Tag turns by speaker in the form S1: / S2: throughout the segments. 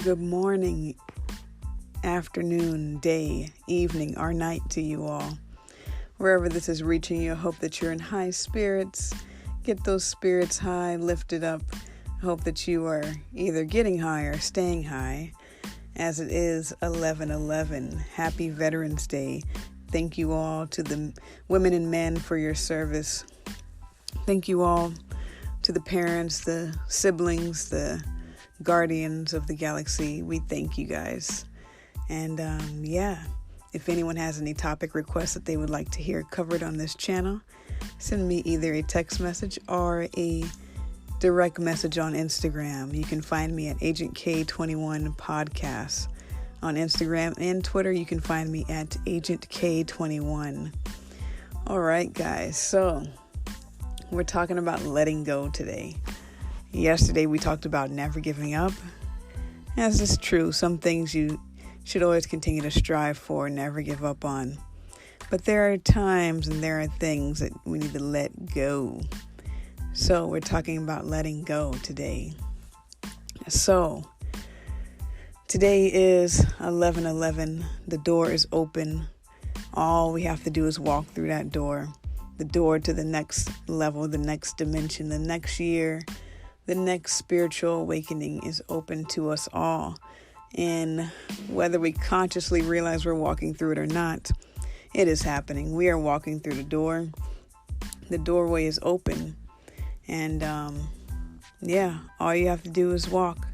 S1: Good morning, afternoon, day, evening, or night to you all. Wherever this is reaching you, I hope that you're in high spirits. Get those spirits high, lifted up. I hope that you are either getting high or staying high, as it is 11/11. Happy Veterans Day. Thank you all to the women and men for your service. Thank you all to the parents, the siblings, the guardians of the galaxy. We thank you guys. And if anyone has any topic requests that they would like to hear covered on this channel, send me either a text message or a direct message on Instagram. You can find me at Agent K21 Podcast. On Instagram and Twitter, you can find me at Agent K21. All right, guys. So we're talking about letting go today. Yesterday, we talked about never giving up. As is true, some things you should always continue to strive for, never give up on. But there are times and there are things that we need to let go. So we're talking about letting go today. So today is 11/11. The door is open. All we have to do is walk through that door. The door to the next level, the next dimension, the next year. The next spiritual awakening is open to us all. And whether we consciously realize we're walking through it or not, it is happening. We are walking through the door. The doorway is open. And all you have to do is walk.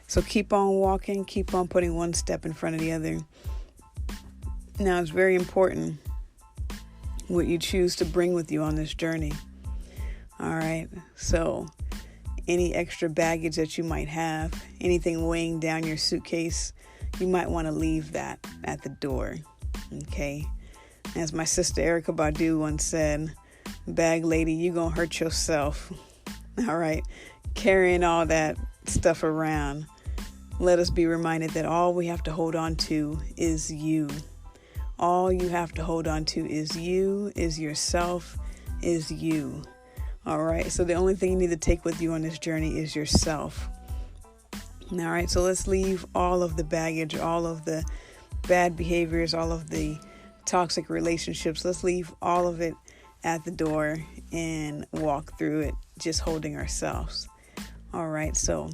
S1: So keep on walking, keep on putting one step in front of the other. Now, it's very important what you choose to bring with you on this journey. All right. So any extra baggage that you might have, anything weighing down your suitcase, you might want to leave that at the door. Okay. As my sister Erykah Badu once said, bag lady, you gonna hurt yourself. All right. Carrying all that stuff around. Let us be reminded that all we have to hold on to is you. All you have to hold on to is you, is yourself, is you. All right. So the only thing you need to take with you on this journey is yourself. All right. So let's leave all of the baggage, all of the bad behaviors, all of the toxic relationships. Let's leave all of it at the door and walk through it, just holding ourselves. All right. So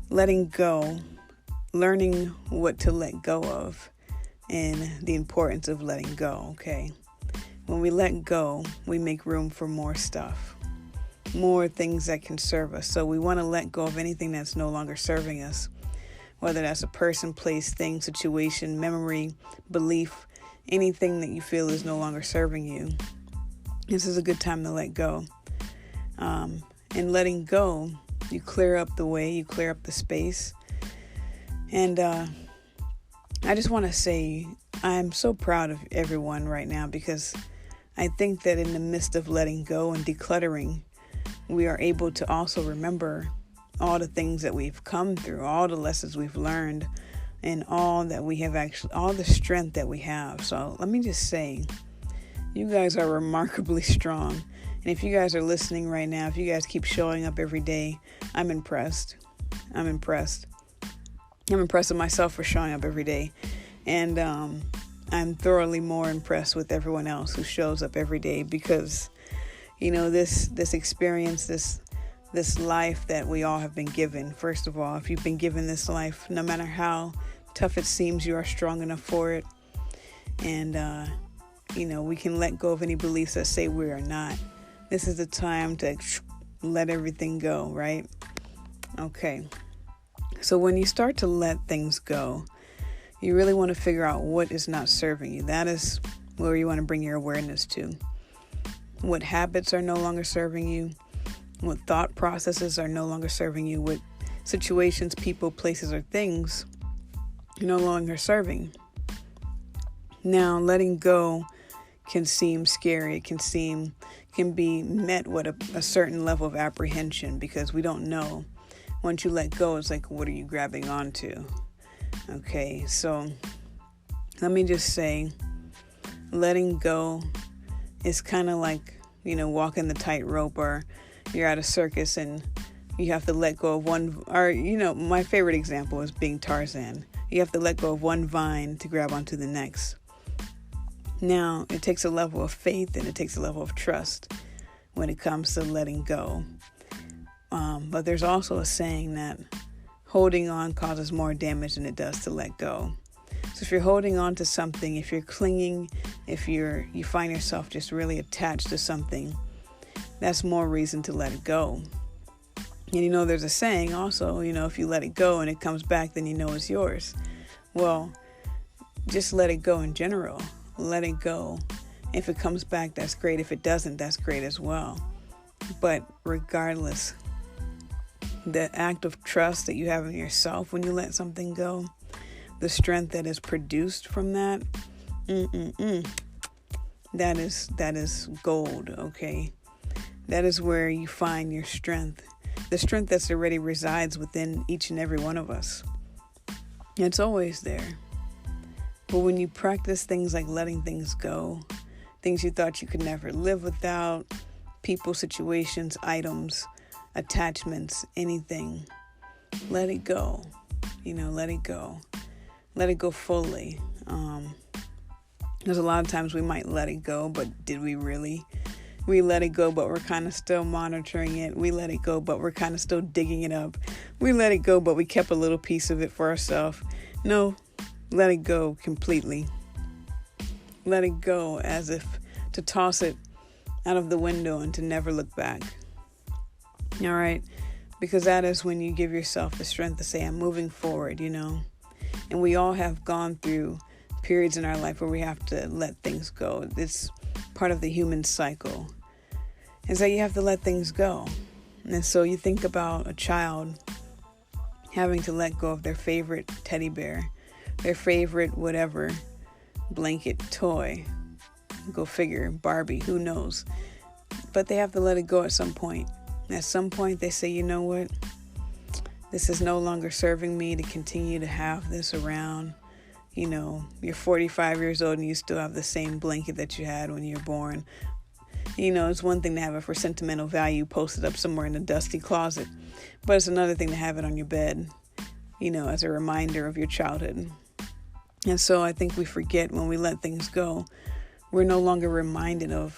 S1: letting go, learning what to let go of, and the importance of letting go. Okay. When we let go, we make room for more stuff. More things that can serve us. So we want to let go of anything that's no longer serving us, whether that's a person, place, thing, situation, memory, belief, anything that you feel is no longer serving you. This is a good time to let go. And letting go, you clear up the way, you clear up the space. And I just want to say I'm so proud of everyone right now, because I think that in the midst of letting go and decluttering, we are able to also remember all the things that we've come through, all the lessons we've learned, and all that we have all the strength that we have. So let me just say, you guys are remarkably strong. And if you guys are listening right now, if you guys keep showing up every day, I'm impressed. I'm impressed with myself for showing up every day. And I'm thoroughly more impressed with everyone else who shows up every day, because this experience, this life that we all have been given. First of all, if you've been given this life, no matter how tough it seems, you are strong enough for it. And, we can let go of any beliefs that say we are not. This is the time to let everything go, right? Okay. So when you start to let things go, you really want to figure out what is not serving you. That is where you want to bring your awareness to. What habits are no longer serving you, what thought processes are no longer serving you, what situations, people, places, or things are no longer serving. Now, letting go can seem scary. It can be met with a certain level of apprehension, because we don't know. Once you let go, it's like, what are you grabbing onto? Okay, so let me just say, letting go is kind of like, walking the tightrope, or you're at a circus and You have to let go of one, or, my favorite example is being Tarzan. You have to let go of one vine to grab onto the next. Now, it takes a level of faith and it takes a level of trust when it comes to letting go. But there's also a saying that holding on causes more damage than it does to let go. So if you're holding on to something, if you're clinging, if you find yourself just really attached to something, that's more reason to let it go. And there's a saying also, if you let it go and it comes back, then it's yours. Well, just let it go in general. Let it go. If it comes back, that's great. If it doesn't, that's great as well. But regardless, the act of trust that you have in yourself when you let something go, the strength that is produced from that, that is gold, okay? That is where you find your strength. The strength that's already resides within each and every one of us. It's always there. But when you practice things like letting things go, things you thought you could never live without, people, situations, items, attachments, anything, let it go. Let it go. Let it go fully. There's a lot of times we might let it go, but did we really? We let it go, but we're kind of still monitoring it. We let it go, but we're kind of still digging it up. We let it go, but we kept a little piece of it for ourselves. No, let it go completely. Let it go as if to toss it out of the window and to never look back. All right? Because that is when you give yourself the strength to say, I'm moving forward, And we all have gone through periods in our life where we have to let things go. It's part of the human cycle. And so you have to let things go. And so you think about a child having to let go of their favorite teddy bear, their favorite whatever, blanket, toy. Go figure, Barbie, who knows? But they have to let it go at some point. At some point they say, you know what? This is no longer serving me to continue to have this around. You're 45 years old and you still have the same blanket that you had when you were born. It's one thing to have it for sentimental value posted up somewhere in a dusty closet, but it's another thing to have it on your bed, as a reminder of your childhood. And so I think we forget when we let things go, we're no longer reminded of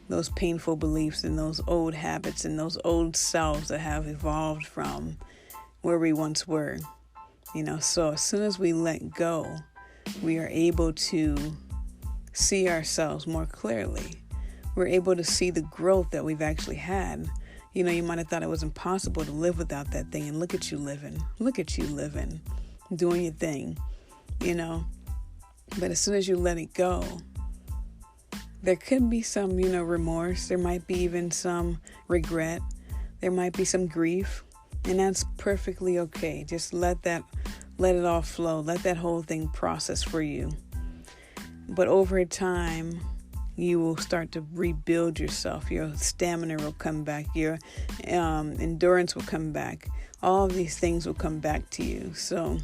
S1: those painful beliefs and those old habits and those old selves that have evolved from where we once were. So as soon as we let go, we are able to see ourselves more clearly. We're able to see the growth that we've actually had. You might have thought it was impossible to live without that thing, and look at you living. Look at you living, doing your thing, But as soon as you let it go, there could be some, remorse. There might be even some regret. There might be some grief, and that's perfectly okay. Just let it all flow. Let that whole thing process for you. But over time, you will start to rebuild yourself. Your stamina will come back. Your endurance will come back. All of these things will come back to you. So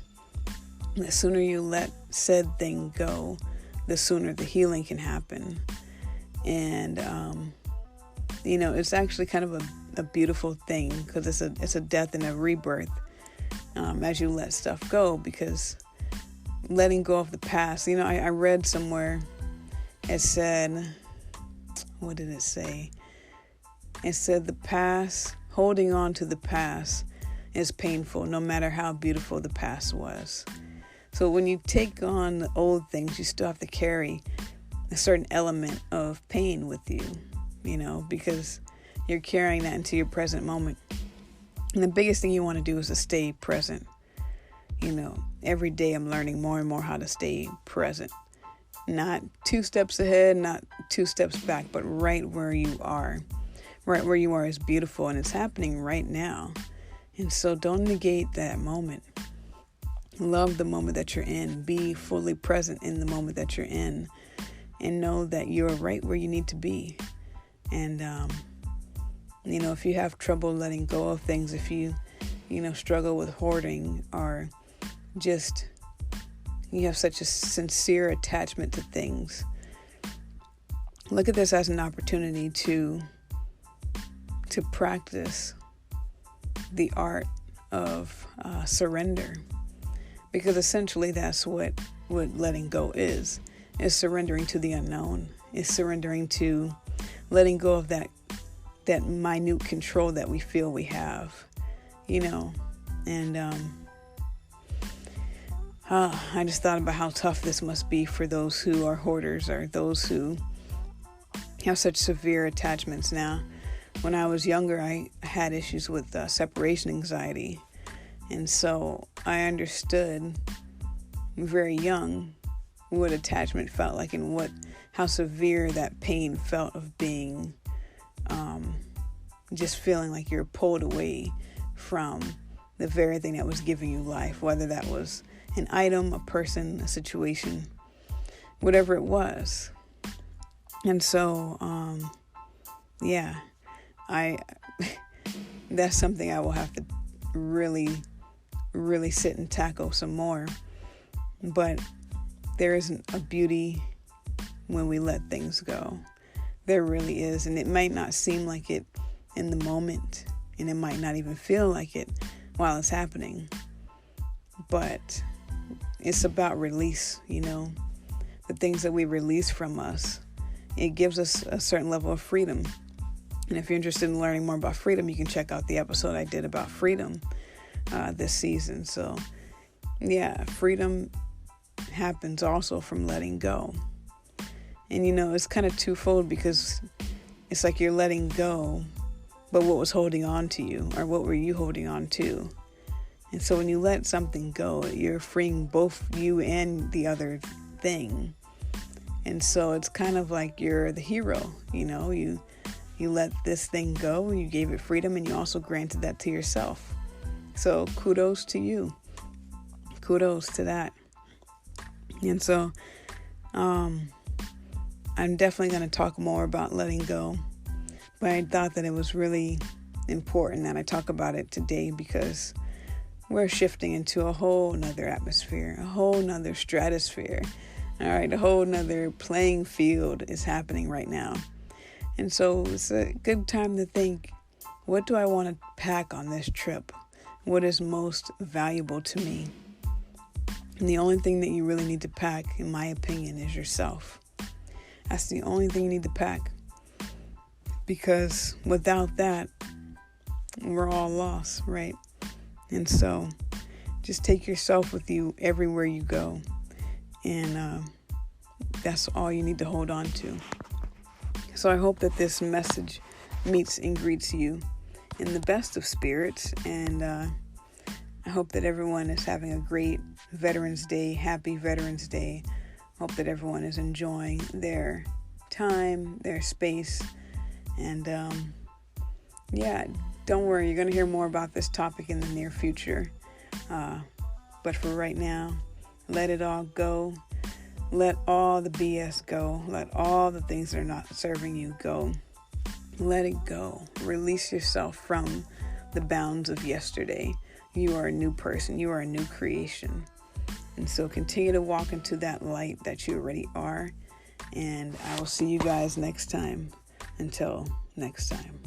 S1: the sooner you let said thing go, the sooner the healing can happen. And, it's actually kind of a beautiful thing, because it's a death and a rebirth as you let stuff go, because letting go of the past, I read somewhere, it said, what did it say? It said the past, holding on to the past is painful, no matter how beautiful the past was. So when you take on the old things, you still have to carry a certain element of pain with you, because you're carrying that into your present moment. And the biggest thing you want to do is to stay present. Every day I'm learning more and more how to stay present. Not 2 steps ahead, not 2 steps back, but right where you are. Right where you are is beautiful, and it's happening right now. And so don't negate that moment. Love the moment that you're in. Be fully present in the moment that you're in. And know that you're right where you need to be. And, if you have trouble letting go of things, if you, struggle with hoarding, or just you have such a sincere attachment to things, look at this as an opportunity to practice the art of surrender, because essentially that's what letting go is surrendering to the unknown, is surrendering to letting go of that minute control that we feel we have, and I just thought about how tough this must be for those who are hoarders or those who have such severe attachments. Now, when I was younger, I had issues with separation anxiety. And so I understood very young what attachment felt like and how severe that pain felt of being, just feeling like you're pulled away from the very thing that was giving you life, whether that was an item, a person, a situation, whatever it was. And so, that's something I will have to really, really sit and tackle some more. But there isn't a beauty when we let things go. There really is. And it might not seem like it in the moment, and it might not even feel like it while it's happening. But it's about release, the things that we release from us. It gives us a certain level of freedom. And if you're interested in learning more about freedom, you can check out the episode I did about freedom this season. So, freedom happens also from letting go. And, it's kind of twofold, because it's like you're letting go, but what was holding on to you, or what were you holding on to? And so when you let something go, you're freeing both you and the other thing. And so it's kind of like you're the hero, you let this thing go, you gave it freedom, and you also granted that to yourself. So kudos to you. Kudos to that. And so I'm definitely going to talk more about letting go. But I thought that it was really important that I talk about it today, because we're shifting into a whole nother atmosphere, a whole nother stratosphere. All right, a whole nother playing field is happening right now. And so it's a good time to think, what do I want to pack on this trip? What is most valuable to me? And the only thing that you really need to pack, in my opinion, is yourself. That's the only thing you need to pack. Because without that, we're all lost, right? And so just take yourself with you everywhere you go. And that's all you need to hold on to. So I hope that this message meets and greets you in the best of spirits. And I hope that everyone is having a great Veterans Day. Happy Veterans Day. Hope that everyone is enjoying their time, their space. And don't worry, you're going to hear more about this topic in the near future. But for right now, let it all go. Let all the BS go. Let all the things that are not serving you go. Let it go. Release yourself from the bounds of yesterday. You are a new person. You are a new creation. And so continue to walk into that light that you already are. And I will see you guys next time. Until next time.